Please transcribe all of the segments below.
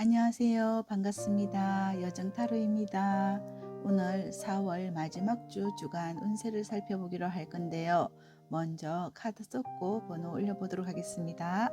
안녕하세요. 반갑습니다. 여정타로입니다. 오늘 4월 마지막 주 주간 운세를 살펴보기로 할 건데요. 먼저 카드 썼고 번호 올려보도록 하겠습니다.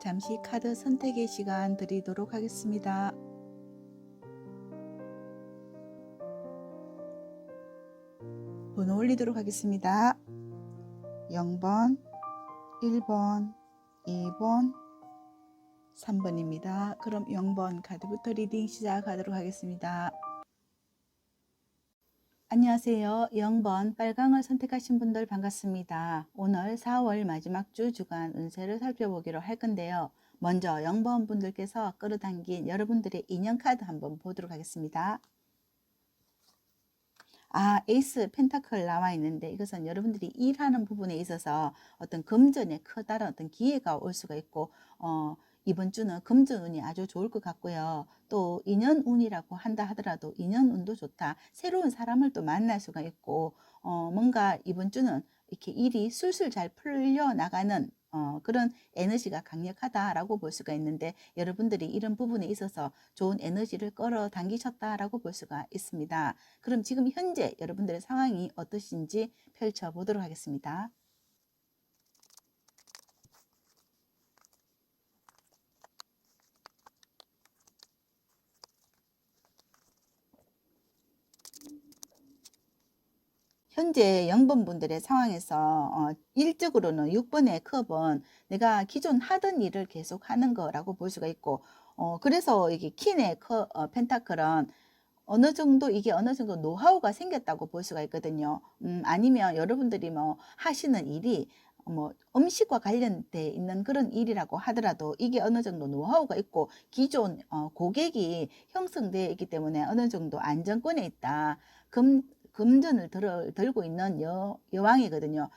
잠시 카드 선택의 시간 드리도록 하겠습니다. 번호 올리도록 하겠습니다. 0번, 1번, 2번, 3번입니다. 그럼 0번 카드부터 리딩 시작하도록 하겠습니다. 안녕하세요. 0번 빨강을 선택하신 분들 반갑습니다. 오늘 4월 마지막 주 주간 운세를 살펴보기로 할 건데요. 먼저 0번 분들께서 끌어당긴 여러분들의 인연 카드 한번 보도록 하겠습니다. 에이스 펜타클 나와 있는데 이것은 여러분들이 일하는 부분에 있어서 어떤 금전에 커다란 어떤 기회가 올 수가 있고 이번 주는 금전운이 아주 좋을 것 같고요. 또 인연운이라고 한다 하더라도 인연운도 좋다. 새로운 사람을 또 만날 수가 있고 뭔가 이번 주는 이렇게 일이 술술 잘 풀려 나가는 그런 에너지가 강력하다라고 볼 수가 있는데 여러분들이 이런 부분에 있어서 좋은 에너지를 끌어당기셨다라고 볼 수가 있습니다. 그럼 지금 현재 여러분들의 상황이 어떠신지 펼쳐보도록 하겠습니다. 현재 0번 분들의 상황에서 일적으로는 6번의 컵은 내가 기존 하던 일을 계속 하는 거라고 볼 수가 있고 그래서 이게 퀸의 펜타클은 어느 정도 노하우가 생겼다고 볼 수가 있거든요. 아니면 여러분들이 뭐 하시는 일이 뭐 음식과 관련돼 있는 그런 일이라고 하더라도 이게 어느 정도 노하우가 있고 기존 고객이 형성되어 있기 때문에 어느 정도 안정권에 있다. 금전을 들고 있는 여왕이거든요.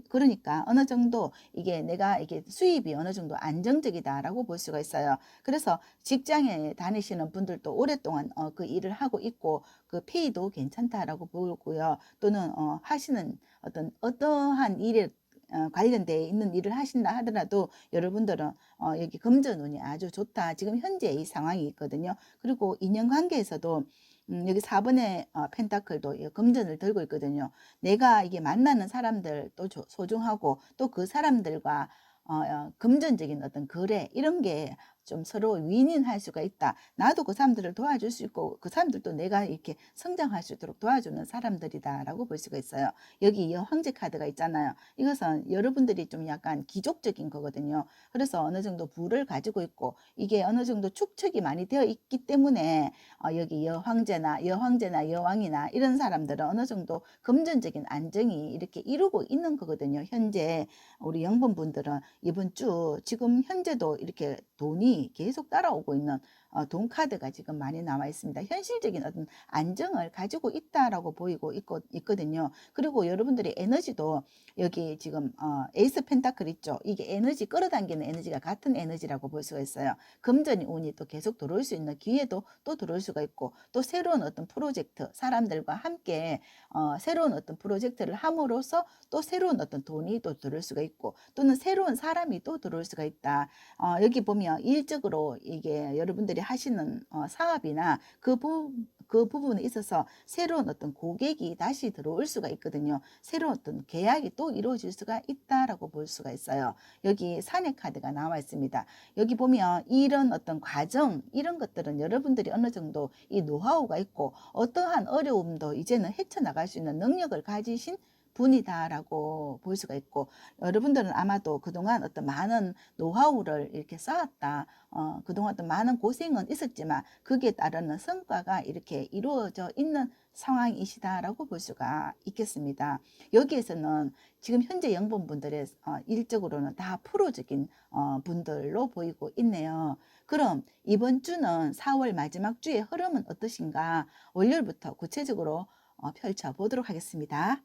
그러니까 어느 정도 이게 내가 이게 수입이 어느 정도 안정적이다라고 볼 수가 있어요. 그래서 직장에 다니시는 분들도 오랫동안 그 일을 하고 있고 그 페이도 괜찮다라고 보고요. 또는 하시는 어떠한 일에 관련되어 있는 일을 하신다 하더라도 여러분들은 여기 금전운이 아주 좋다. 지금 현재 이 상황이 있거든요. 그리고 인연관계에서도 여기 4번의 펜타클도 금전을 들고 있거든요. 내가 이게 만나는 사람들도 소중하고 또 그 사람들과 금전적인 어떤 거래 이런 게 좀 서로 윈윈할 수가 있다. 나도 그 사람들을 도와줄 수 있고 그 사람들도 내가 이렇게 성장할 수 있도록 도와주는 사람들이다라고 볼 수가 있어요. 여기 황제 카드가 있잖아요. 이것은 여러분들이 좀 약간 기족적인 거거든요. 그래서 어느 정도 부를 가지고 있고 이게 어느 정도 축적이 많이 되어 있기 때문에 여기 여황제나 여왕이나 이런 사람들은 어느 정도 금전적인 안정이 이렇게 이루고 있는 거거든요. 현재 우리 영분 분들은 이번 주 지금 현재도 이렇게 돈이 계속 따라오고 있는 돈 카드가 지금 많이 나와 있습니다. 현실적인 어떤 안정을 가지고 있다라고 보이고 있거든요. 그리고 여러분들의 에너지도 여기 지금 에이스 펜타클 있죠. 이게 에너지 끌어당기는 에너지가 같은 에너지라고 볼 수가 있어요. 금전이 운이 또 계속 들어올 수 있는 기회도 또 들어올 수가 있고 또 새로운 어떤 프로젝트 사람들과 함께 새로운 어떤 프로젝트를 함으로써 또 새로운 어떤 돈이 또 들어올 수가 있고 또는 새로운 사람이 또 들어올 수가 있다. 여기 보면 일적으로 이게 여러분들이 하시는 사업이나 그 부분에 있어서 새로운 어떤 고객이 다시 들어올 수가 있거든요. 새로운 어떤 계약이 또 이루어질 수가 있다라고 볼 수가 있어요. 여기 사내 카드가 나와 있습니다. 여기 보면 이런 어떤 과정 이런 것들은 여러분들이 어느 정도 이 노하우가 있고 어떠한 어려움도 이제는 헤쳐나갈 수 있는 능력을 가지신 분이다라고 볼 수가 있고, 여러분들은 아마도 그동안 어떤 많은 노하우를 이렇게 쌓았다. 그동안 어떤 많은 고생은 있었지만 거기에 따르는 성과가 이렇게 이루어져 있는 상황이시다라고 볼 수가 있겠습니다. 여기에서는 지금 현재 영분분들의 일적으로는 다 프로적인 분들로 보이고 있네요. 그럼 이번 주는 4월 마지막 주의 흐름은 어떠신가? 월요일부터 구체적으로 펼쳐보도록 하겠습니다.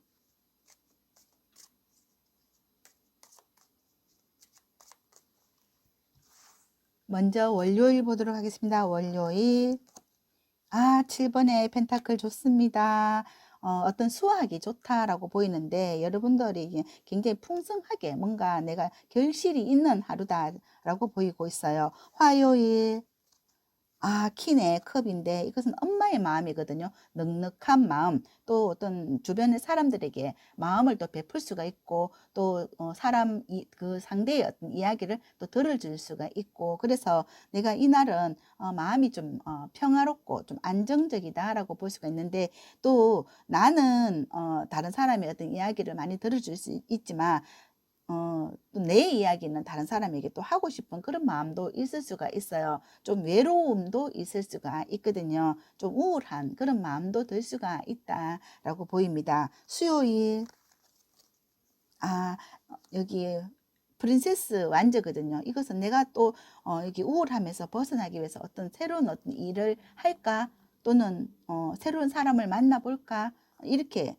먼저 월요일 보도록 하겠습니다. 월요일. 7번의 펜타클 좋습니다. 어떤 수학이 좋다라고 보이는데 여러분들이 굉장히 풍성하게 뭔가 내가 결실이 있는 하루다라고 보이고 있어요. 화요일. 킨의 컵인데 이것은 엄마의 마음이거든요. 넉넉한 마음, 또 어떤 주변의 사람들에게 마음을 또 베풀 수가 있고, 또 그 상대의 어떤 이야기를 또 들어줄 수가 있고, 그래서 내가 이날은 마음이 좀 평화롭고 좀 안정적이다라고 볼 수가 있는데, 또 나는 다른 사람의 어떤 이야기를 많이 들어줄 수 있지만 또 내 이야기는 다른 사람에게 또 하고 싶은 그런 마음도 있을 수가 있어요. 좀 외로움도 있을 수가 있거든요. 좀 우울한 그런 마음도 들 수가 있다라고 보입니다. 수요일. 여기 프린세스 완저거든요. 이것은 내가 또 여기 우울함에서 벗어나기 위해서 어떤 새로운 어떤 일을 할까? 또는 새로운 사람을 만나볼까? 이렇게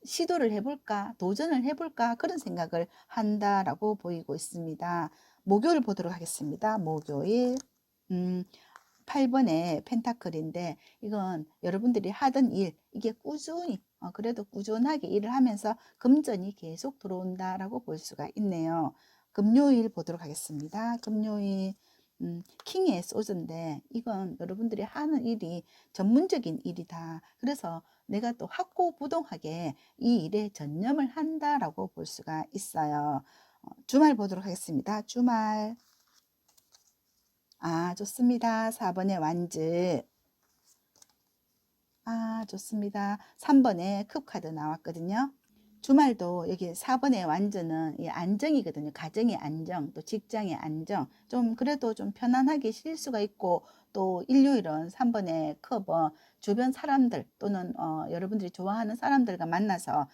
시도를 해볼까? 도전을 해볼까? 그런 생각을 한다라고 보이고 있습니다. 목요일 보도록 하겠습니다. 목요일. 8번의 펜타클인데 이건 여러분들이 하던 일, 이게 꾸준히 그래도 꾸준하게 일을 하면서 금전이 계속 들어온다라고 볼 수가 있네요. 금요일 보도록 하겠습니다. 금요일. 킹의 소주인데 이건 여러분들이 하는 일이 전문적인 일이다. 그래서 내가 또 확고부동하게 이 일에 전념을 한다라고 볼 수가 있어요. 주말 보도록 하겠습니다. 주말. 좋습니다. 4번의 완즈. 좋습니다. 3번의 컵 카드 나왔거든요. 주말도 여기 4번의 완전은 이 안정이거든요. 가정의 안정, 또 직장의 안정. 좀 그래도 좀 편안하게 쉴 수가 있고, 또 일요일은 3번의 컵은 주변 사람들 또는 여러분들이 좋아하는 사람들과 만나서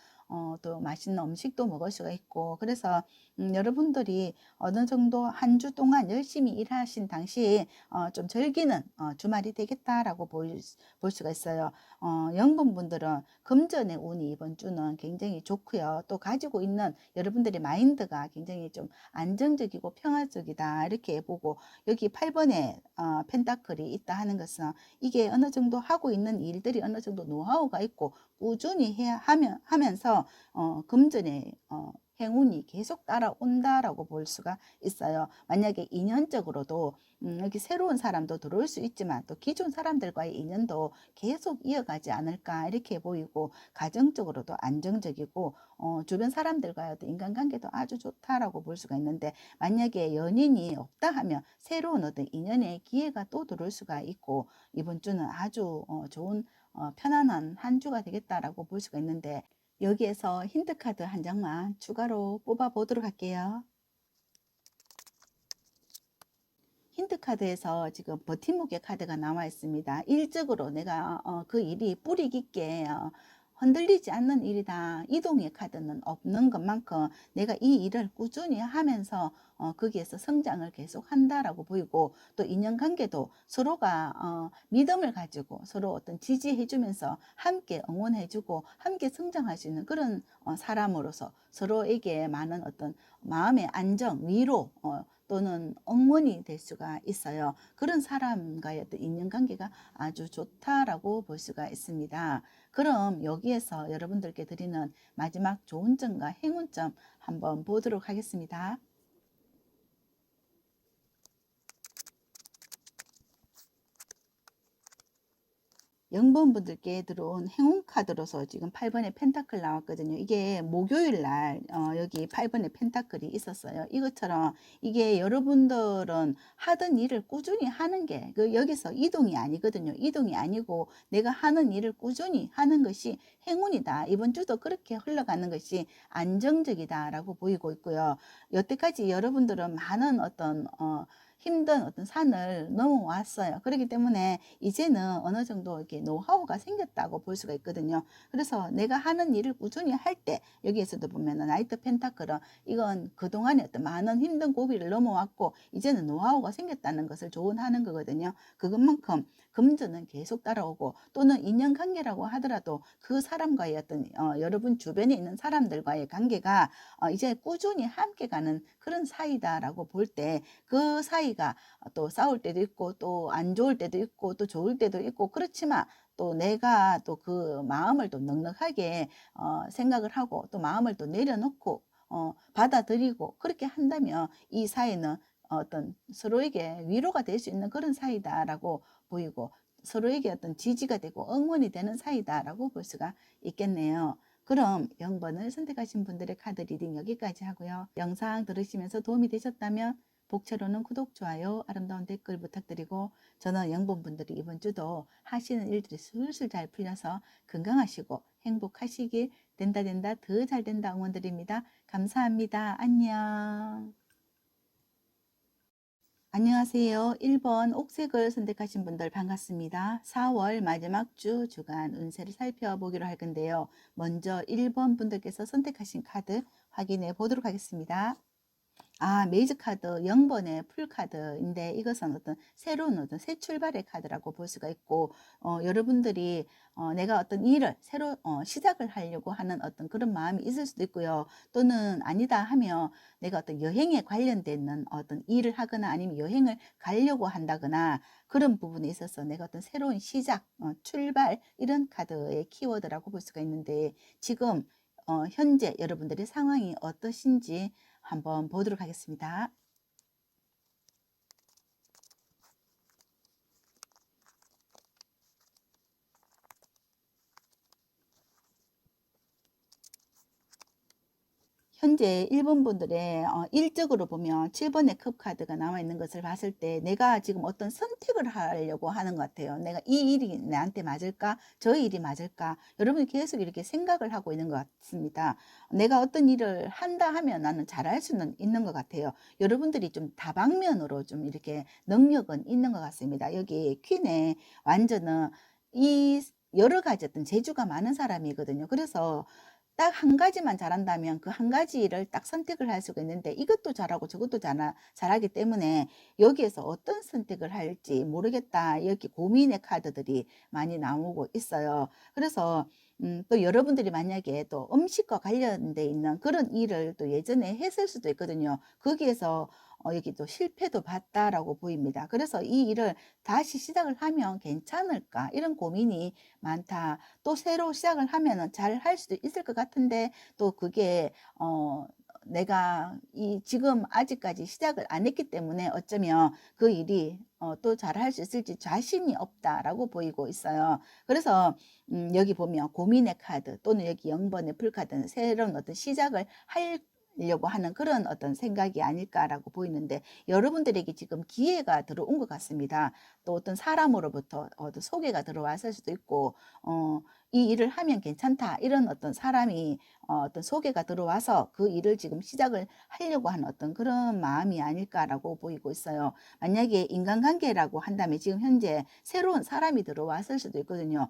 또 맛있는 음식도 먹을 수가 있고, 그래서 여러분들이 어느 정도 한 주 동안 열심히 일하신 당시에 좀 즐기는 주말이 되겠다라고 볼 수가 있어요. 영분분들은 금전의 운이 이번 주는 굉장히 좋고요. 또 가지고 있는 여러분들의 마인드가 굉장히 좀 안정적이고 평화적이다 이렇게 보고, 여기 8번에 펜타클이 있다 하는 것은 이게 어느 정도 하고 있는 일들이 어느 정도 노하우가 있고 꾸준히 하면서 금전의 행운이 계속 따라온다라고 볼 수가 있어요. 만약에 인연적으로도 여기 새로운 사람도 들어올 수 있지만 또 기존 사람들과의 인연도 계속 이어가지 않을까 이렇게 보이고, 가정적으로도 안정적이고 주변 사람들과의 어떤 인간관계도 아주 좋다라고 볼 수가 있는데, 만약에 연인이 없다 하면 새로운 어떤 인연의 기회가 또 들어올 수가 있고, 이번 주는 아주 좋은 편안한 한 주가 되겠다라고 볼 수가 있는데, 여기에서 힌트카드 한 장만 추가로 뽑아 보도록 할게요. 힌트카드에서 지금 버팀목의 카드가 나와 있습니다. 일적으로 내가 그 일이 뿌리 깊게 흔들리지 않는 일이다. 이동의 카드는 없는 것만큼 내가 이 일을 꾸준히 하면서 거기에서 성장을 계속 한다라고 보이고, 또 인연관계도 서로가 믿음을 가지고 서로 어떤 지지해주면서 함께 응원해주고 함께 성장할 수 있는 그런 사람으로서 서로에게 많은 어떤 마음의 안정, 위로 또는 응원이 될 수가 있어요. 그런 사람과의 어떤 인연관계가 아주 좋다라고 볼 수가 있습니다. 그럼 여기에서 여러분들께 드리는 마지막 좋은 점과 행운점 한번 보도록 하겠습니다. 영번분들께 들어온 행운 카드로서 지금 8번의 펜타클 나왔거든요. 이게 목요일 날 여기 8번의 펜타클이 있었어요. 이것처럼 이게 여러분들은 하던 일을 꾸준히 하는 게 여기서 이동이 아니거든요. 이동이 아니고 내가 하는 일을 꾸준히 하는 것이 행운이다. 이번 주도 그렇게 흘러가는 것이 안정적이다라고 보이고 있고요. 여태까지 여러분들은 많은 어떤 힘든 어떤 산을 넘어왔어요. 그렇기 때문에 이제는 어느 정도 이렇게 노하우가 생겼다고 볼 수가 있거든요. 그래서 내가 하는 일을 꾸준히 할 때 여기에서도 보면은 나이트 펜타클은 이건 그동안에 어떤 많은 힘든 고비를 넘어왔고 이제는 노하우가 생겼다는 것을 조언하는 거거든요. 그것만큼 금전은 계속 따라오고 또는 인연관계라고 하더라도 그 사람과의 어떤 여러분 주변에 있는 사람들과의 관계가 이제 꾸준히 함께 가는 그런 사이다라고 볼 때 그 사이가 또 싸울 때도 있고 또 안 좋을 때도 있고 또 좋을 때도 있고 그렇지만 또 내가 또 그 마음을 또 넉넉하게 생각을 하고 또 마음을 또 내려놓고 받아들이고 그렇게 한다면 이 사이는 어떤 서로에게 위로가 될 수 있는 그런 사이다라고 보이고 서로에게 어떤 지지가 되고 응원이 되는 사이다라고 볼 수가 있겠네요. 그럼 0번을 선택하신 분들의 카드 리딩 여기까지 하고요. 영상 들으시면서 도움이 되셨다면 복채로는 구독, 좋아요, 아름다운 댓글 부탁드리고 저는 0번 분들이 이번 주도 하시는 일들이 술술 잘 풀려서 건강하시고 행복하시길 된다 더 잘 된다 응원드립니다. 감사합니다. 안녕. 안녕하세요. 1번 옥색을 선택하신 분들 반갑습니다. 4월 마지막 주 주간 운세를 살펴보기로 할 건데요. 먼저 1번 분들께서 선택하신 카드 확인해 보도록 하겠습니다. 메이저 카드 0번의 풀 카드인데 이것은 어떤 새로운 어떤 새 출발의 카드라고 볼 수가 있고 여러분들이 내가 어떤 일을 새로 시작을 하려고 하는 어떤 그런 마음이 있을 수도 있고요. 또는 아니다 하면 내가 어떤 여행에 관련된 어떤 일을 하거나 아니면 여행을 가려고 한다거나 그런 부분에 있어서 내가 어떤 새로운 시작, 출발 이런 카드의 키워드라고 볼 수가 있는데 지금 현재 여러분들의 상황이 어떠신지 한번 보도록 하겠습니다. 현재 1번 분들의 일적으로 보면 7번의 컵 카드가 나와 있는 것을 봤을 때 내가 지금 어떤 선택을 하려고 하는 것 같아요. 내가 이 일이 나한테 맞을까? 저 일이 맞을까? 여러분이 계속 이렇게 생각을 하고 있는 것 같습니다. 내가 어떤 일을 한다 하면 나는 잘할 수는 있는 것 같아요. 여러분들이 좀 다방면으로 좀 이렇게 능력은 있는 것 같습니다. 여기 퀸의 완전은 이 여러 가지 어떤 재주가 많은 사람이거든요. 그래서 딱 한 가지만 잘한다면 그 한 가지를 딱 선택을 할 수가 있는데 이것도 잘하고 저것도 잘하기 때문에 여기에서 어떤 선택을 할지 모르겠다. 이렇게 고민의 카드들이 많이 나오고 있어요. 그래서 또 여러분들이 만약에 또 음식과 관련돼 있는 그런 일을 또 예전에 했을 수도 있거든요. 거기에서 여기 또 실패도 봤다라고 보입니다. 그래서 이 일을 다시 시작을 하면 괜찮을까? 이런 고민이 많다. 또 새로 시작을 하면은 잘 할 수도 있을 것 같은데 또 그게 내가 지금 아직까지 시작을 안 했기 때문에 어쩌면 그 일이 또 잘할 수 있을지 자신이 없다라고 보이고 있어요. 그래서 여기 보면 고민의 카드 또는 여기 0번의 풀카드는 새로운 어떤 시작을 하려고 하는 그런 어떤 생각이 아닐까라고 보이는데 여러분들에게 지금 기회가 들어온 것 같습니다. 또 어떤 사람으로부터 어떤 소개가 들어왔을 수도 있고 이 일을 하면 괜찮다 이런 어떤 사람이 어떤 소개가 들어와서 그 일을 지금 시작을 하려고 하는 어떤 그런 마음이 아닐까라고 보이고 있어요. 만약에 인간관계라고 한다면 지금 현재 새로운 사람이 들어왔을 수도 있거든요.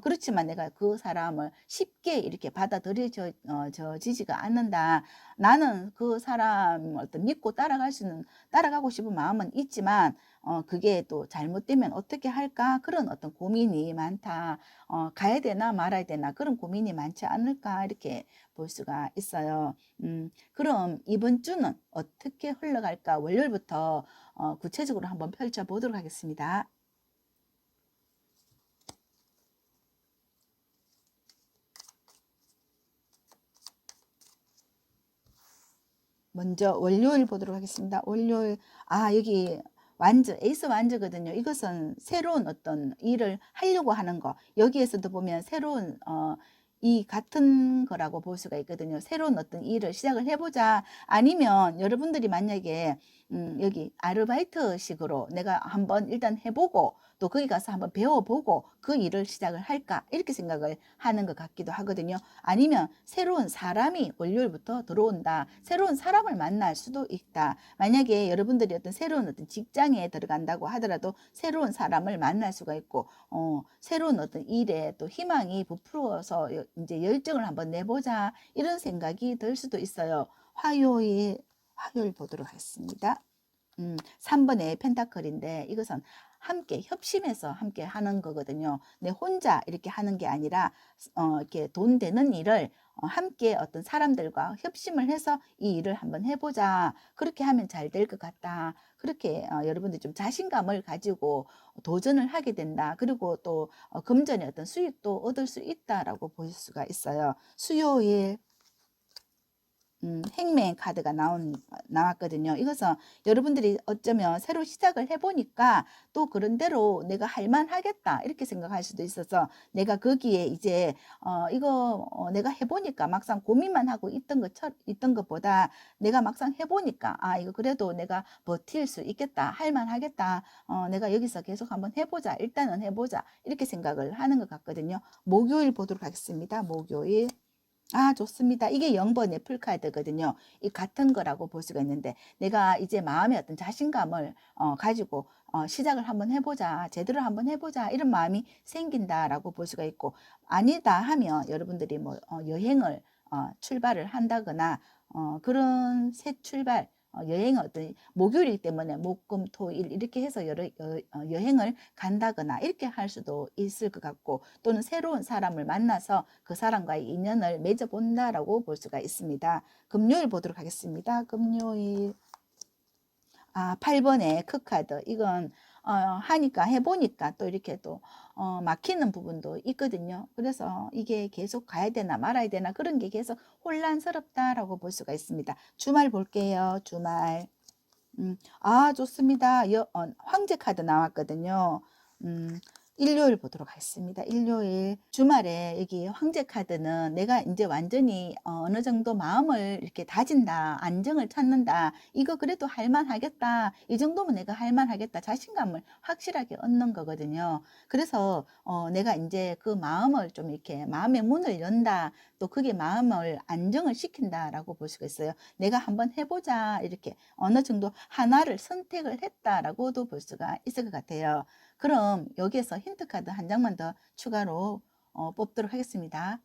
그렇지만 내가 그 사람을 쉽게 이렇게 받아들여지지가 않는다. 나는 그 사람을 어떤 믿고 따라가고 싶은 마음은 있지만 그게 또 잘못되면 어떻게 할까? 그런 어떤 고민이 많다. 가야 되나 말아야 되나 그런 고민이 많지 않을까 이렇게 볼 수가 있어요. 그럼 이번 주는 어떻게 흘러갈까? 월요일부터 구체적으로 한번 펼쳐보도록 하겠습니다. 먼저 월요일 보도록 하겠습니다. 월요일, 여기 완즈, 에이스 완즈거든요. 이것은 새로운 어떤 일을 하려고 하는 거. 여기에서도 보면 새로운 이 같은 거라고 볼 수가 있거든요. 새로운 어떤 일을 시작을 해보자. 아니면 여러분들이 만약에 여기 아르바이트식으로 내가 한번 일단 해보고 또 거기 가서 한번 배워보고 그 일을 시작을 할까 이렇게 생각을 하는 것 같기도 하거든요. 아니면 새로운 사람이 월요일부터 들어온다. 새로운 사람을 만날 수도 있다. 만약에 여러분들이 어떤 새로운 어떤 직장에 들어간다고 하더라도 새로운 사람을 만날 수가 있고 새로운 어떤 일에 또 희망이 부풀어서 이제 열정을 한번 내보자 이런 생각이 들 수도 있어요. 화요일 보도록 하겠습니다. 3번의 펜타클인데 이것은 함께 협심해서 함께 하는 거거든요. 내 혼자 이렇게 하는 게 아니라 이렇게 돈 되는 일을 함께 어떤 사람들과 협심을 해서 이 일을 한번 해보자. 그렇게 하면 잘 될 것 같다. 그렇게 여러분들 좀 자신감을 가지고 도전을 하게 된다. 그리고 또 금전의 어떤 수익도 얻을 수 있다라고 보실 수가 있어요. 수요일 행맨 카드가 나왔거든요. 이것은 여러분들이 어쩌면 새로 시작을 해보니까 또 그런 대로 내가 할만하겠다 이렇게 생각할 수도 있어서 내가 거기에 이제 이거 내가 해보니까 막상 고민만 하고 있던 것보다 내가 막상 해보니까 이거 그래도 내가 버틸 수 있겠다, 할만하겠다, 내가 여기서 계속 한번 해보자, 일단은 해보자 이렇게 생각을 하는 것 같거든요. 목요일 보도록 하겠습니다. 목요일. 좋습니다. 이게 0번의 풀카드거든요. 이 같은 거라고 볼 수가 있는데 내가 이제 마음에 어떤 자신감을 가지고 시작을 한번 해보자, 제대로 한번 해보자 이런 마음이 생긴다라고 볼 수가 있고 아니다 하면 여러분들이 뭐 여행을 출발을 한다거나 그런 새 출발 여행은 어떤 목요일이기 때문에 목, 금, 토, 일 이렇게 해서 여행을 간다거나 이렇게 할 수도 있을 것 같고 또는 새로운 사람을 만나서 그 사람과의 인연을 맺어본다라고 볼 수가 있습니다. 금요일 보도록 하겠습니다. 금요일 8번의 크카드 이건 하니까 해보니까 또 이렇게 또 막히는 부분도 있거든요. 그래서 이게 계속 가야 되나 말아야 되나 그런 게 계속 혼란스럽다라고 볼 수가 있습니다. 주말 볼게요. 주말. 좋습니다. 황제 카드 나왔거든요. 일요일 보도록 하겠습니다. 일요일 주말에 여기 황제 카드는 내가 이제 완전히 어느 정도 마음을 이렇게 다진다, 안정을 찾는다. 이거 그래도 할만하겠다. 이 정도면 내가 할만하겠다. 자신감을 확실하게 얻는 거거든요. 그래서 내가 이제 그 마음을 좀 이렇게 마음의 문을 연다. 또 그게 마음을 안정을 시킨다라고 볼 수가 있어요. 내가 한번 해보자 이렇게 어느 정도 하나를 선택을 했다라고도 볼 수가 있을 것 같아요. 그럼 여기에서 힌트 카드 한 장만 더 추가로 뽑도록 하겠습니다.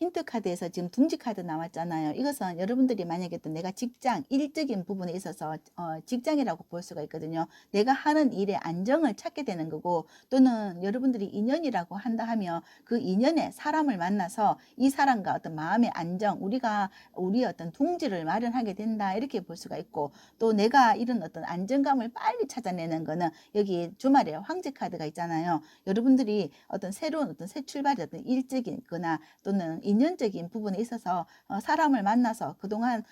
힌트 카드에서 지금 둥지 카드 나왔잖아요. 이것은 여러분들이 만약에 또 내가 직장, 일적인 부분에 있어서 직장이라고 볼 수가 있거든요. 내가 하는 일에 안정을 찾게 되는 거고 또는 여러분들이 인연이라고 한다 하면 그 인연에 사람을 만나서 이 사람과 어떤 마음의 안정, 우리의 어떤 둥지를 마련하게 된다 이렇게 볼 수가 있고 또 내가 이런 어떤 안정감을 빨리 찾아내는 거는 여기 주말에 황제 카드가 있잖아요. 여러분들이 어떤 새로운 어떤 새 출발이 어떤 일적인 거나 또는 인연적인 부분에 있어서 사람을 만나서 그동안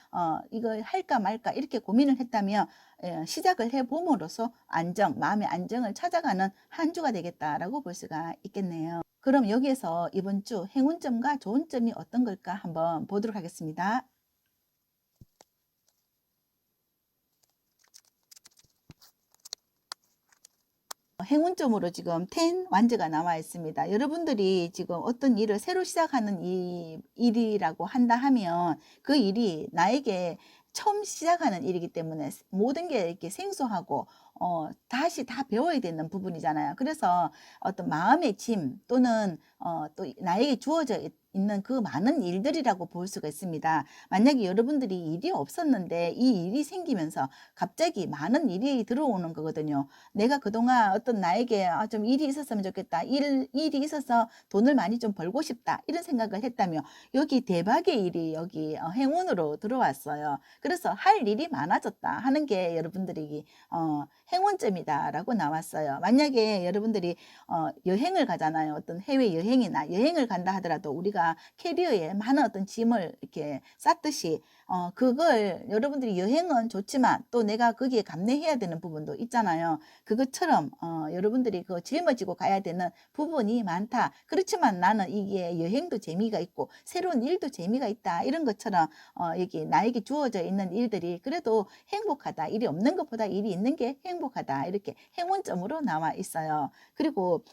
이걸 할까 말까 이렇게 고민을 했다면 시작을 해봄으로써 마음의 안정을 찾아가는 한 주가 되겠다라고 볼 수가 있겠네요. 그럼 여기에서 이번 주 행운점과 좋은 점이 어떤 걸까 한번 보도록 하겠습니다. 행운점으로 지금 10 완즈가 나와 있습니다. 여러분들이 지금 어떤 일을 새로 시작하는 이 일이라고 한다 하면 그 일이 나에게 처음 시작하는 일이기 때문에 모든 게 이렇게 생소하고 다시 다 배워야 되는 부분이잖아요. 그래서 어떤 마음의 짐 또는 또 나에게 주어져 있는 그 많은 일들이라고 볼 수가 있습니다. 만약에 여러분들이 일이 없었는데 이 일이 생기면서 갑자기 많은 일이 들어오는 거거든요. 내가 그동안 어떤 나에게 좀 일이 있었으면 좋겠다. 일이 있어서 돈을 많이 좀 벌고 싶다. 이런 생각을 했다며 여기 대박의 일이 여기 행운으로 들어왔어요. 그래서 할 일이 많아졌다 하는 게 여러분들이 행운점이다라고 나왔어요. 만약에 여러분들이 여행을 가잖아요. 어떤 해외 여행이나 여행을 간다 하더라도 우리가 우리가 캐리어에 많은 어떤 짐을 이렇게 쌌듯이 그걸 여러분들이 여행은 좋지만 또 내가 거기에 감내해야 되는 부분도 있잖아요. 그것처럼 여러분들이 그 짊어지고 가야 되는 부분이 많다. 그렇지만 나는 이게 여행도 재미가 있고 새로운 일도 재미가 있다. 이런 것처럼 여기 나에게 주어져 있는 일들이 그래도 행복하다. 일이 없는 것보다 일이 있는 게 행복하다. 이렇게 행운점으로 나와 있어요. 그리고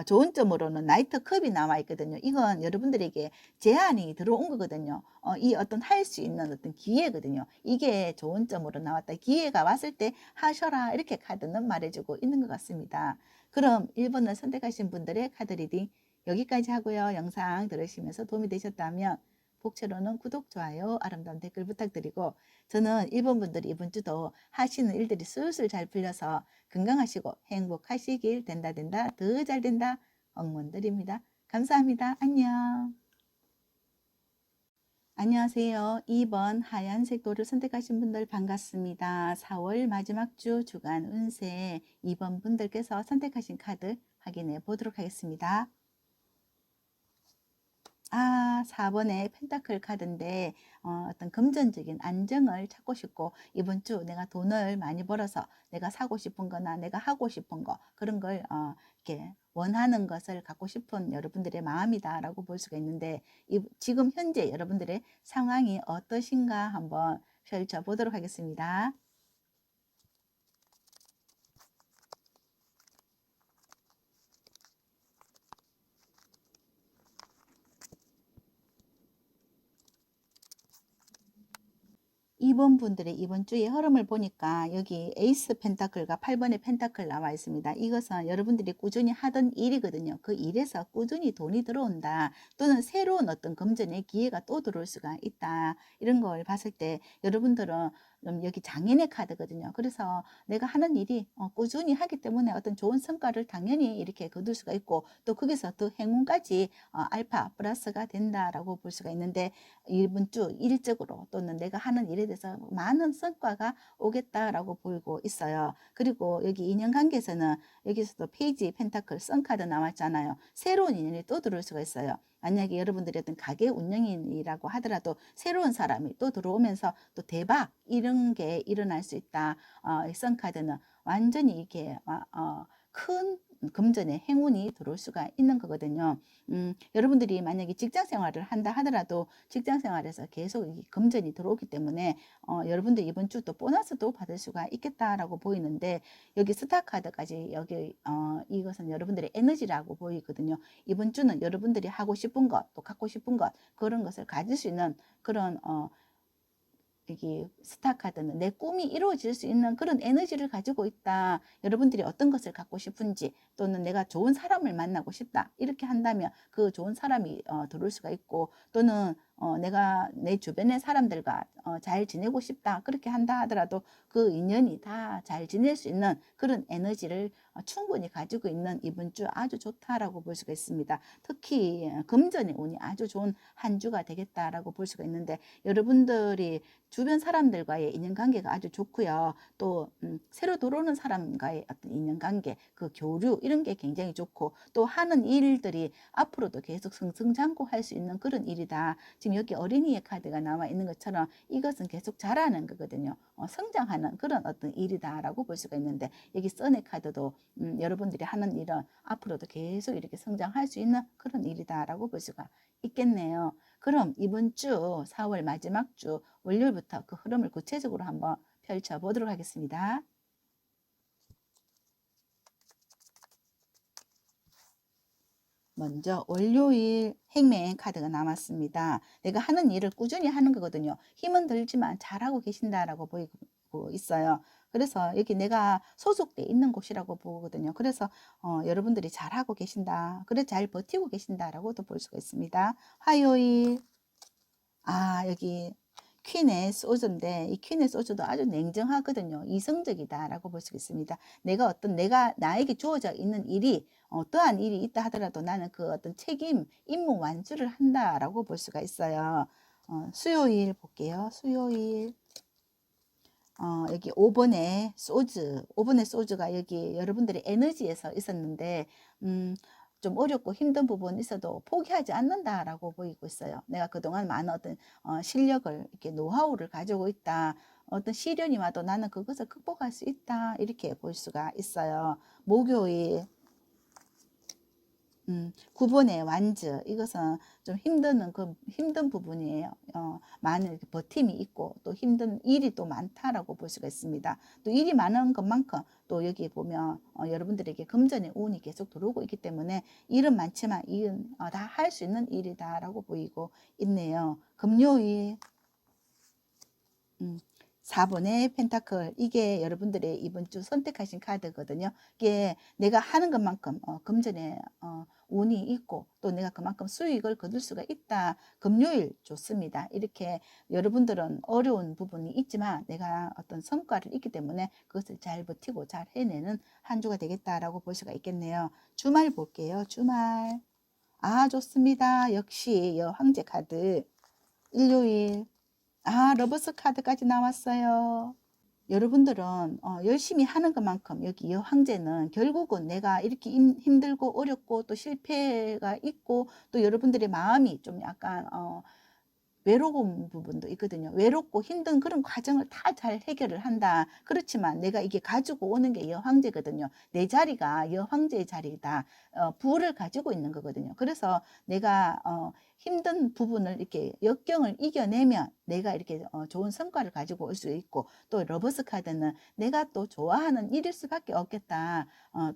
좋은 점으로는 나이트 컵이 나와 있거든요. 이건 여러분들에게 제안이 들어온 거거든요. 이 어떤 할 수 있는 어떤 기회거든요. 이게 좋은 점으로 나왔다. 기회가 왔을 때 하셔라. 이렇게 카드는 말해주고 있는 것 같습니다. 그럼 1번을 선택하신 분들의 카드 리딩 여기까지 하고요. 영상 들으시면서 도움이 되셨다면 복채로는 구독, 좋아요, 아름다운 댓글 부탁드리고 저는 1번 분들이 이번 주도 하시는 일들이 술술 잘 풀려서 건강하시고 행복하시길 된다 더 잘 된다 응원드립니다. 감사합니다. 안녕. 안녕하세요. 2번 하얀색 돌을 선택하신 분들 반갑습니다. 4월 마지막 주 주간 운세 2번 분들께서 선택하신 카드 확인해 보도록 하겠습니다. 4번의 펜타클 카드인데 어떤 금전적인 안정을 찾고 싶고 이번 주 내가 돈을 많이 벌어서 내가 사고 싶은 거나 내가 하고 싶은 거 그런 걸 이렇게 원하는 것을 갖고 싶은 여러분들의 마음이다 라고 볼 수가 있는데 지금 현재 여러분들의 상황이 어떠신가 한번 펼쳐보도록 하겠습니다. 이번 분들의 이번 주의 흐름을 보니까 여기 에이스 펜타클과 8번의 펜타클 나와 있습니다. 이것은 여러분들이 꾸준히 하던 일이거든요. 그 일에서 꾸준히 돈이 들어온다. 또는 새로운 어떤 금전의 기회가 또 들어올 수가 있다. 이런 걸 봤을 때 여러분들은 여기 장인의 카드거든요. 그래서 내가 하는 일이 꾸준히 하기 때문에 어떤 좋은 성과를 당연히 이렇게 거둘 수가 있고 또 거기서 더 행운까지 알파 플러스가 된다라고 볼 수가 있는데 이번 주 일적으로 또는 내가 하는 일에 대해서 많은 성과가 오겠다라고 보이고 있어요. 그리고 여기 인연관계에서는 여기서도 페이지 펜타클 썬카드 나왔잖아요. 새로운 인연이 또 들어올 수가 있어요. 만약에 여러분들이 어떤 가게 운영인이라고 하더라도 새로운 사람이 또 들어오면서 또 대박 이런 게 일어날 수 있다. 썬카드는 완전히 이렇게 큰 금전의 행운이 들어올 수가 있는 거거든요. 여러분들이 만약에 직장 생활을 한다 하더라도 직장 생활에서 계속 금전이 들어오기 때문에 여러분들 이번 주 또 보너스도 받을 수가 있겠다라고 보이는데 여기 스타 카드까지 여기 이것은 여러분들의 에너지라고 보이거든요. 이번 주는 여러분들이 하고 싶은 것, 또 갖고 싶은 것 그런 것을 가질 수 있는 그런 여기 스타 카드는 내 꿈이 이루어질 수 있는 그런 에너지를 가지고 있다. 여러분들이 어떤 것을 갖고 싶은지 또는 내가 좋은 사람을 만나고 싶다. 이렇게 한다면 그 좋은 사람이 들어올 수가 있고 또는 내가 내 주변의 사람들과 잘 지내고 싶다. 그렇게 한다 하더라도 그 인연이 다 잘 지낼 수 있는 그런 에너지를 충분히 가지고 있는 이번 주 아주 좋다라고 볼 수가 있습니다. 특히 금전의 운이 아주 좋은 한 주가 되겠다라고 볼 수가 있는데 여러분들이 주변 사람들과의 인연관계가 아주 좋고요. 또 새로 들어오는 사람과의 어떤 인연관계, 그 교류 이런 게 굉장히 좋고 또 하는 일들이 앞으로도 계속 승승장구할 수 있는 그런 일이다. 지금 여기 어린이의 카드가 나와 있는 것처럼 이것은 계속 자라는 거거든요. 성장하는 그런 어떤 일이다라고 볼 수가 있는데 여기 선의 카드도 여러분들이 하는 일은 앞으로도 계속 이렇게 성장할 수 있는 그런 일이다라고 볼 수가 있겠네요. 그럼 이번 주 4월 마지막 주 월요일부터 그 흐름을 구체적으로 한번 펼쳐보도록 하겠습니다. 먼저 월요일 행맹 카드가 남았습니다. 내가 하는 일을 꾸준히 하는 거거든요. 힘은 들지만 잘하고 계신다라고 보이고 있어요. 그래서 여기 내가 소속돼 있는 곳이라고 보거든요. 그래서 여러분들이 잘하고 계신다. 그래 잘 버티고 계신다라고도 볼 수가 있습니다. 화요일 여기 퀸의 소주인데 이 퀸의 소주도 아주 냉정하거든요. 이성적이다라고 볼 수 있습니다. 내가 나에게 주어져 있는 일이 어떠한 일이 있다 하더라도 나는 그 어떤 책임, 임무 완수를 한다라고 볼 수가 있어요. 수요일 볼게요. 수요일 여기 5번의 소주가 여기 여러분들의 에너지에서 있었는데 좀 어렵고 힘든 부분이 있어도 포기하지 않는다라고 보이고 있어요. 내가 그동안 많은 어떤 실력을 이렇게 노하우를 가지고 있다. 어떤 시련이 와도 나는 그것을 극복할 수 있다. 이렇게 볼 수가 있어요. 목요일 9번의 완즈 이것은 좀 힘든 부분이에요. 많은 이렇게 버팀이 있고 또 힘든 일이 또 많다라고 볼 수가 있습니다. 또 일이 많은 것만큼 또 여기 보면 여러분들에게 금전의 운이 계속 들어오고 있기 때문에 일은 많지만 일은 다 할 수 있는 일이다라고 보이고 있네요. 금요일 4번의 펜타클 이게 여러분들의 이번 주 선택하신 카드거든요. 이게 내가 하는 것만큼 금전에 운이 있고 또 내가 그만큼 수익을 거둘 수가 있다. 금요일 좋습니다. 이렇게 여러분들은 어려운 부분이 있지만 내가 어떤 성과를 있기 때문에 그것을 잘 버티고 잘 해내는 한 주가 되겠다라고 볼 수가 있겠네요. 주말 볼게요. 주말. 좋습니다. 역시 여황제 카드. 일요일. 러버스 카드까지 나왔어요. 여러분들은 열심히 하는 것만큼 여기 여황제는 결국은 내가 이렇게 힘들고 어렵고 또 실패가 있고 또 여러분들의 마음이 좀 약간 외로운 부분도 있거든요. 외롭고 힘든 그런 과정을 다 잘 해결을 한다. 그렇지만 내가 이게 가지고 오는 게 여황제거든요. 내 자리가 여황제의 자리다. 부를 가지고 있는 거거든요. 그래서 내가 힘든 부분을 이렇게 역경을 이겨내면 내가 이렇게 좋은 성과를 가지고 올 수 있고 또 러버스 카드는 내가 또 좋아하는 일일 수밖에 없겠다.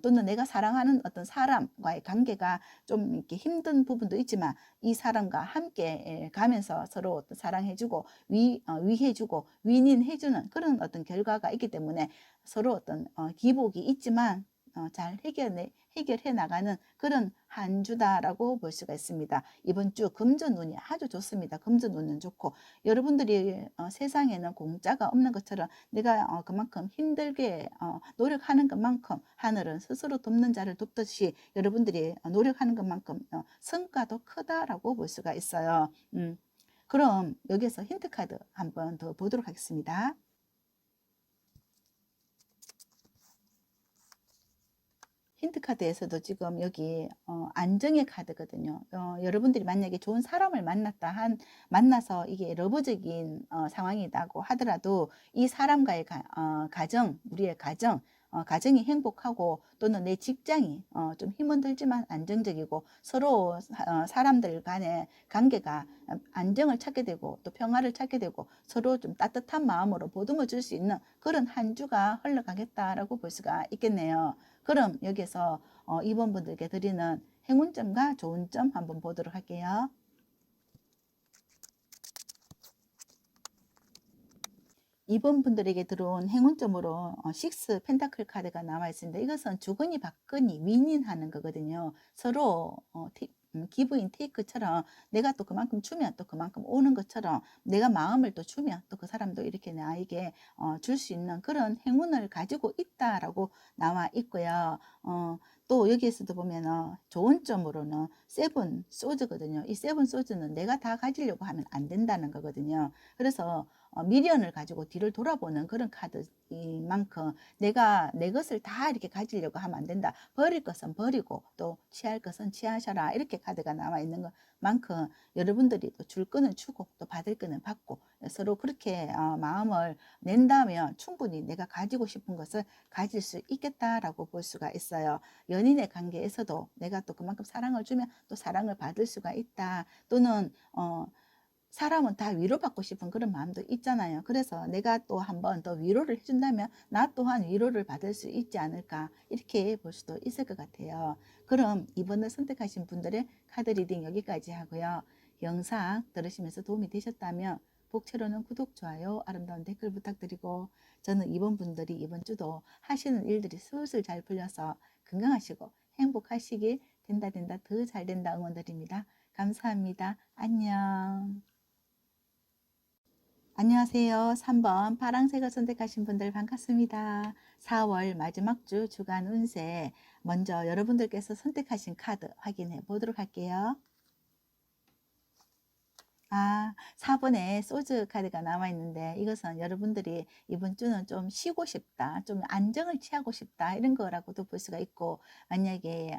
또는 내가 사랑하는 어떤 사람과의 관계가 좀 이렇게 힘든 부분도 있지만 이 사람과 함께 가면서 서로 어떤 사랑해주고 위해주고 윈윈해주는 그런 어떤 결과가 있기 때문에 서로 어떤 기복이 있지만 잘 해결해 나가는 그런 한 주다라고 볼 수가 있습니다. 이번 주 금전운이 아주 좋습니다. 금전운은 좋고 여러분들이 세상에는 공짜가 없는 것처럼 내가 그만큼 힘들게 노력하는 것만큼 하늘은 스스로 돕는 자를 돕듯이 여러분들이 노력하는 것만큼 성과도 크다라고 볼 수가 있어요. 그럼 여기서 힌트 카드 한번 더 보도록 하겠습니다. 힌트 카드에서도 지금 여기 안정의 카드거든요. 여러분들이 만약에 좋은 사람을 만나서 이게 러브적인 상황이라고 하더라도 이 사람과의 가정, 우리의 가정, 가정이 행복하고 또는 내 직장이 좀 힘은 들지만 안정적이고 서로 사람들 간의 관계가 안정을 찾게 되고 또 평화를 찾게 되고 서로 좀 따뜻한 마음으로 보듬어 줄 수 있는 그런 한 주가 흘러가겠다라고 볼 수가 있겠네요. 그럼 여기서 이번 분들께 드리는 행운점과 좋은 점 한번 보도록 할게요. 이번 분들에게 들어온 행운점으로 식스 펜타클 카드가 나와 있습니다. 이것은 주거니 받거니 윈윈하는 거거든요. 서로 기브 인 테이크처럼 내가 또 그만큼 주면 또 그만큼 오는 것처럼 내가 마음을 또 주면 또 그 사람도 이렇게 나에게 줄 수 있는 그런 행운을 가지고 있다라고 나와 있고요. 또 여기에서도 보면 좋은 점으로는 세븐 소즈거든요. 이 세븐 소즈는 내가 다 가지려고 하면 안 된다는 거거든요. 그래서 미련을 가지고 뒤를 돌아보는 그런 카드인 만큼 내가 내 것을 다 이렇게 가지려고 하면 안 된다. 버릴 것은 버리고 또 취할 것은 취하셔라. 이렇게 카드가 나와 있는 것만큼 여러분들이 또 줄 거는 주고 또 받을 거는 받고 서로 그렇게 마음을 낸다면 충분히 내가 가지고 싶은 것을 가질 수 있겠다라고 볼 수가 있어요. 연인의 관계에서도 내가 또 그만큼 사랑을 주면 또 사랑을 받을 수가 있다. 또는 사람은 다 위로받고 싶은 그런 마음도 있잖아요. 그래서 내가 또 한 번 더 위로를 해준다면 나 또한 위로를 받을 수 있지 않을까 이렇게 볼 수도 있을 것 같아요. 그럼 이번을 선택하신 분들의 카드 리딩 여기까지 하고요. 영상 들으시면서 도움이 되셨다면 복채로는 구독, 좋아요, 아름다운 댓글 부탁드리고 저는 이번 분들이 이번 주도 하시는 일들이 슬슬 잘 풀려서 건강하시고 행복하시길 된다 더 잘 된다 응원드립니다. 감사합니다. 안녕. 안녕하세요. 3번 파란색을 선택하신 분들 반갑습니다. 4월 마지막 주 주간 운세 먼저 여러분들께서 선택하신 카드 확인해 보도록 할게요. 4번에 소즈 카드가 나와 있는데 이것은 여러분들이 이번 주는 좀 쉬고 싶다, 좀 안정을 취하고 싶다 이런 거라고도 볼 수가 있고 만약에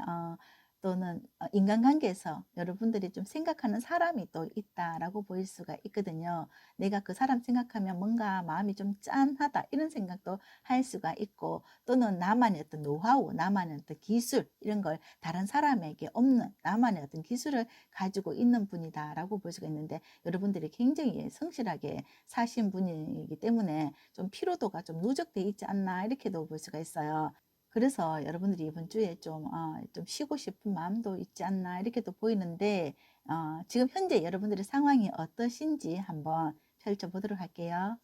또는 인간관계에서 여러분들이 좀 생각하는 사람이 또 있다라고 보일 수가 있거든요. 내가 그 사람 생각하면 뭔가 마음이 좀 짠하다 이런 생각도 할 수가 있고, 또는 나만의 어떤 노하우, 나만의 어떤 기술 이런 걸 다른 사람에게 없는 나만의 어떤 기술을 가지고 있는 분이다라고 볼 수가 있는데, 여러분들이 굉장히 성실하게 사신 분이기 때문에 좀 피로도가 좀 누적돼 있지 않나 이렇게도 볼 수가 있어요. 그래서 여러분들이 이번 주에 좀 쉬고 싶은 마음도 있지 않나 이렇게도 보이는데, 지금 현재 여러분들의 상황이 어떠신지 한번 펼쳐보도록 할게요.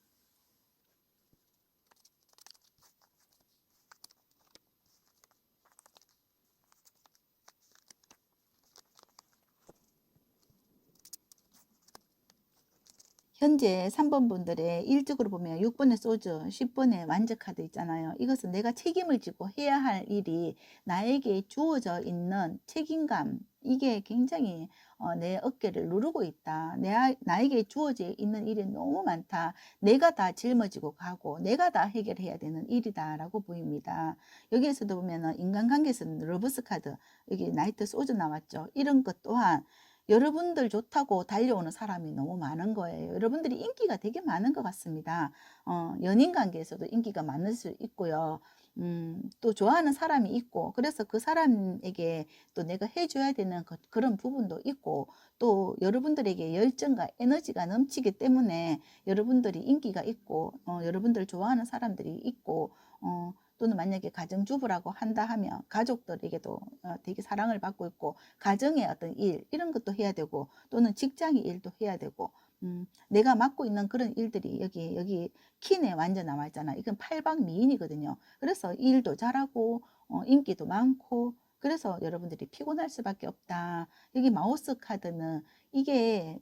현재 3번 분들의 일적으로 보면 6번의 소주, 10번의 완전 카드 있잖아요. 이것은 내가 책임을 지고 해야 할 일이 나에게 주어져 있는 책임감, 이게 굉장히 내 어깨를 누르고 있다. 나에게 주어져 있는 일이 너무 많다. 내가 다 짊어지고 가고 내가 다 해결해야 되는 일이다라고 보입니다. 여기에서도 보면 인간관계에서는 러브스 카드, 여기 나이트 소주 나왔죠. 이런 것 또한 여러분들 좋다고 달려오는 사람이 너무 많은 거예요. 여러분들이 인기가 되게 많은 것 같습니다. 연인 관계에서도 인기가 많을 수 있고요. 또 좋아하는 사람이 있고, 그래서 그 사람에게 또 내가 해줘야 되는 그런 부분도 있고, 또 여러분들에게 열정과 에너지가 넘치기 때문에 여러분들이 인기가 있고, 여러분들 좋아하는 사람들이 있고, 또는 만약에 가정주부라고 한다 하면 가족들에게도 되게 사랑을 받고 있고, 가정의 어떤 일 이런 것도 해야 되고, 또는 직장의 일도 해야 되고, 내가 맡고 있는 그런 일들이 여기 킨에 완전 나와 있잖아. 이건 팔방미인이거든요. 그래서 일도 잘하고 인기도 많고, 그래서 여러분들이 피곤할 수밖에 없다. 여기 마우스 카드는 이게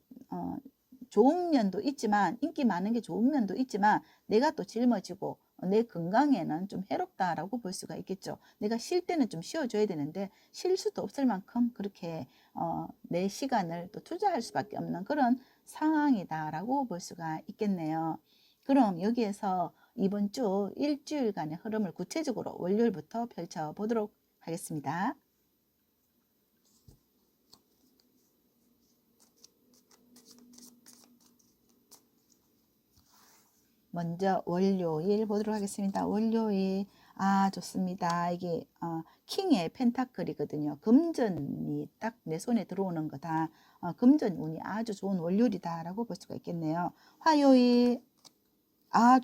좋은 면도 있지만, 인기 많은 게 좋은 면도 있지만, 내가 또 짊어지고 내 건강에는 좀 해롭다라고 볼 수가 있겠죠. 내가 쉴 때는 좀 쉬어줘야 되는데 쉴 수도 없을 만큼 그렇게 내 시간을 또 투자할 수밖에 없는 그런 상황이다라고 볼 수가 있겠네요. 그럼 여기에서 이번 주 일주일간의 흐름을 구체적으로 월요일부터 펼쳐보도록 하겠습니다. 먼저 월요일 보도록 하겠습니다. 월요일, 좋습니다. 이게 킹의 펜타클이거든요. 금전이 딱 내 손에 들어오는 거다. 금전 운이 아주 좋은 월요일이다라고 볼 수가 있겠네요. 화요일,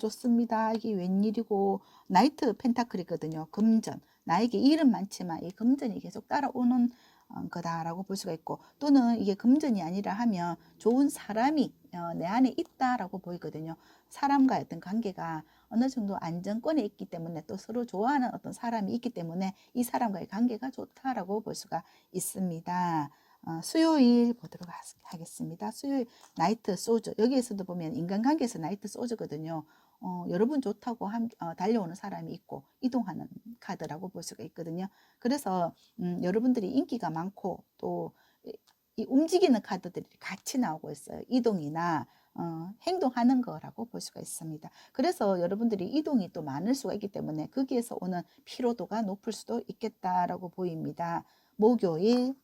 좋습니다. 이게 웬일이고, 나이트 펜타클이거든요. 금전. 나에게 일은 많지만 이 금전이 계속 따라오는 거다라고 볼 수가 있고, 또는 이게 금전이 아니라 하면 좋은 사람이 내 안에 있다라고 보이거든요. 사람과의 어떤 관계가 어느 정도 안정권에 있기 때문에, 또 서로 좋아하는 어떤 사람이 있기 때문에 이 사람과의 관계가 좋다라고 볼 수가 있습니다. 수요일 보도록 하겠습니다. 수요일 나이트 소주, 여기에서도 보면 인간관계에서 나이트 소주거든요. 여러분 좋다고 달려오는 사람이 있고 이동하는 카드라고 볼 수가 있거든요. 그래서 여러분들이 인기가 많고 또 이 움직이는 카드들이 같이 나오고 있어요. 이동이나 행동하는 거라고 볼 수가 있습니다. 그래서 여러분들이 이동이 또 많을 수가 있기 때문에 거기에서 오는 피로도가 높을 수도 있겠다라고 보입니다. 목요일,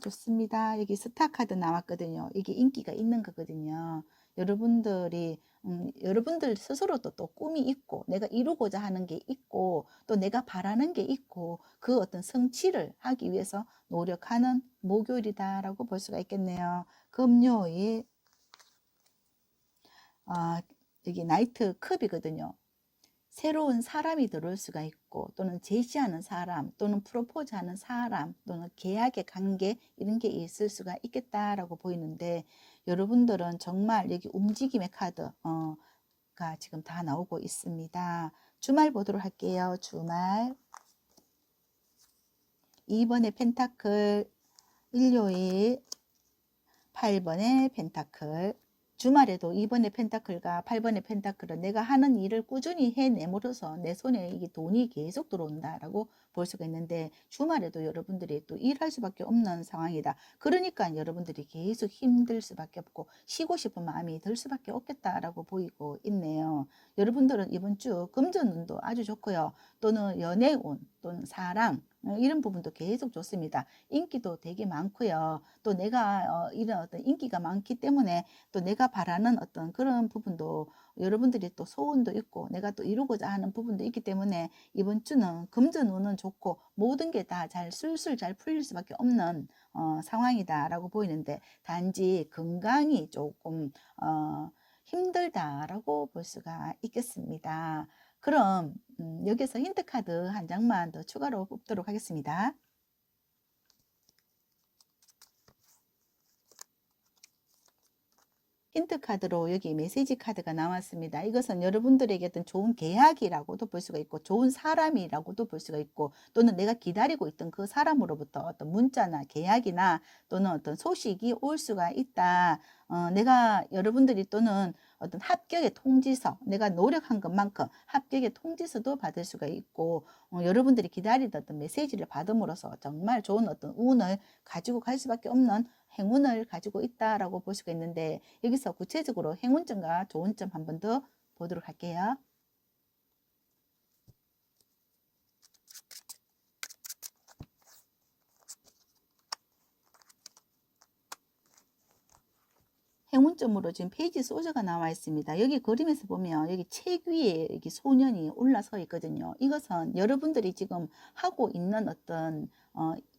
좋습니다. 여기 스타 카드 나왔거든요. 이게 인기가 있는 거거든요. 여러분들 스스로도 또 꿈이 있고, 내가 이루고자 하는 게 있고, 또 내가 바라는 게 있고, 그 어떤 성취를 하기 위해서 노력하는 목요일이다라고 볼 수가 있겠네요. 금요일, 여기 나이트 컵이거든요. 새로운 사람이 들어올 수가 있고, 또는 제시하는 사람, 또는 프로포즈하는 사람, 또는 계약의 관계 이런 게 있을 수가 있겠다라고 보이는데, 여러분들은 정말 여기 움직임의 카드가 지금 다 나오고 있습니다. 주말 보도록 할게요. 주말 2번의 펜타클, 일요일 8번의 펜타클, 주말에도 2번의 펜타클과 8번의 펜타클은 내가 하는 일을 꾸준히 해내므로써 내 손에 이게 돈이 계속 들어온다라고 볼 수가 있는데, 주말에도 여러분들이 또 일할 수밖에 없는 상황이다. 그러니까 여러분들이 계속 힘들 수밖에 없고 쉬고 싶은 마음이 들 수밖에 없겠다라고 보이고 있네요. 여러분들은 이번 주 금전운도 아주 좋고요. 또는 연애운, 또는 사랑, 이런 부분도 계속 좋습니다. 인기도 되게 많고요. 또 내가 이런 어떤 인기가 많기 때문에 또 내가 바라는 어떤 그런 부분도 여러분들이 또 소원도 있고 내가 또 이루고자 하는 부분도 있기 때문에 이번 주는 금전운은 좋고 모든 게 다 잘 술술 잘 풀릴 수밖에 없는 상황이다라고 보이는데 단지 건강이 조금 힘들다라고 볼 수가 있겠습니다. 그럼 여기서 힌트 카드 한 장만 더 추가로 뽑도록 하겠습니다. 힌트 카드로 여기 메시지 카드가 나왔습니다. 이것은 여러분들에게 어떤 좋은 계약이라고도 볼 수가 있고 좋은 사람이라고도 볼 수가 있고 또는 내가 기다리고 있던 그 사람으로부터 어떤 문자나 계약이나 또는 어떤 소식이 올 수가 있다. 내가 여러분들이 또는 어떤 합격의 통지서, 내가 노력한 것만큼 합격의 통지서도 받을 수가 있고 여러분들이 기다리던 어떤 메시지를 받음으로써 정말 좋은 어떤 운을 가지고 갈 수밖에 없는 행운을 가지고 있다라고 볼 수가 있는데 여기서 구체적으로 행운점과 좋은 점 한 번 더 보도록 할게요. 행운점으로 지금 페이지 소저가 나와 있습니다. 여기 그림에서 보면 여기 책 위에 여기 소년이 올라서 있거든요. 이것은 여러분들이 지금 하고 있는 어떤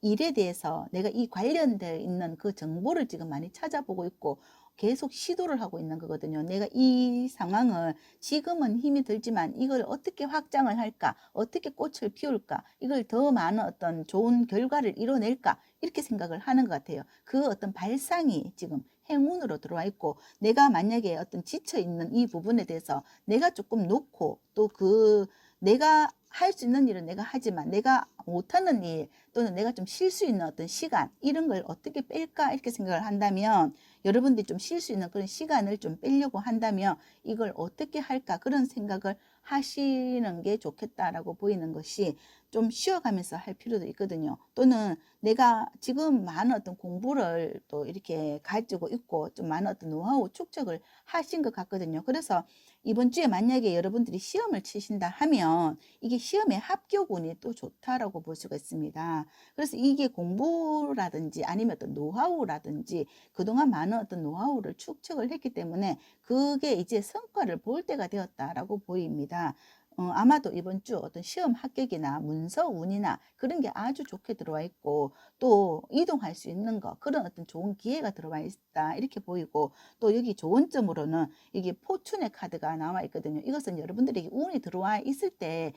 일에 대해서 내가 이 관련되어 있는 그 정보를 지금 많이 찾아보고 있고 계속 시도를 하고 있는 거거든요. 내가 이 상황을 지금은 힘이 들지만 이걸 어떻게 확장을 할까? 어떻게 꽃을 피울까? 이걸 더 많은 어떤 좋은 결과를 이뤄낼까? 이렇게 생각을 하는 것 같아요. 그 어떤 발상이 지금 행운으로 들어와 있고 내가 만약에 어떤 지쳐 있는 이 부분에 대해서 내가 조금 놓고 또 그 내가 할 수 있는 일은 내가 하지만 내가 못하는 일 또는 내가 좀 쉴 수 있는 어떤 시간 이런 걸 어떻게 뺄까 이렇게 생각을 한다면 여러분들이 좀 쉴 수 있는 그런 시간을 좀 빼려고 한다면 이걸 어떻게 할까 그런 생각을 하시는 게 좋겠다라고 보이는 것이 좀 쉬어가면서 할 필요도 있거든요. 또는 내가 지금 많은 어떤 공부를 또 이렇게 가지고 있고 좀 많은 어떤 노하우 축적을 하신 것 같거든요. 그래서 이번 주에 만약에 여러분들이 시험을 치신다 하면 이게 시험의 합격운이 또 좋다라고 볼 수가 있습니다. 그래서 이게 공부라든지 아니면 어떤 노하우라든지 그동안 많은 어떤 노하우를 축적을 했기 때문에 그게 이제 성과를 볼 때가 되었다라고 보입니다. 아마도 이번 주 어떤 시험 합격이나 문서 운이나 그런 게 아주 좋게 들어와 있고 또 이동할 수 있는 거 그런 어떤 좋은 기회가 들어와 있다 이렇게 보이고 또 여기 좋은 점으로는 이게 포춘의 카드가 나와 있거든요. 이것은 여러분들에게 운이 들어와 있을 때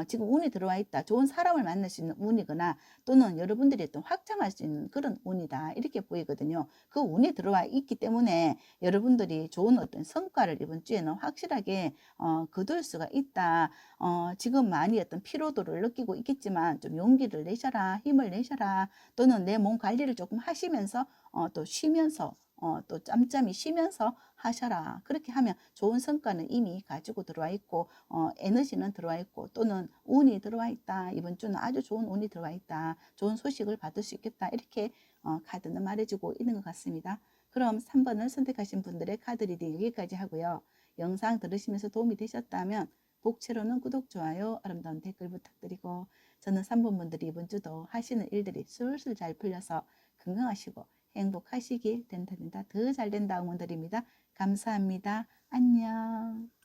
지금 운이 들어와 있다. 좋은 사람을 만날 수 있는 운이거나 또는 여러분들이 어떤 확장할 수 있는 그런 운이다 이렇게 보이거든요. 그 운이 들어와 있기 때문에 여러분들이 좋은 어떤 성과를 이번 주에는 확실하게 거둘 수가 있다. 지금 많이 어떤 피로도를 느끼고 있겠지만 좀 용기를 내셔라, 힘을 내셔라, 또는 내 몸 관리를 조금 하시면서 또 쉬면서 또 짬짬이 쉬면서 하셔라. 그렇게 하면 좋은 성과는 이미 가지고 들어와 있고 에너지는 들어와 있고 또는 운이 들어와 있다. 이번 주는 아주 좋은 운이 들어와 있다. 좋은 소식을 받을 수 있겠다. 이렇게 카드는 말해주고 있는 것 같습니다. 그럼 3번을 선택하신 분들의 카드 리딩 여기까지 하고요. 영상 들으시면서 도움이 되셨다면 복채로는 구독, 좋아요, 아름다운 댓글 부탁드리고 저는 3번 분들이 이번 주도 하시는 일들이 술술 잘 풀려서 건강하시고 행복하시길 된답니다. 더 잘 된다 응원드립니다. 감사합니다. 안녕.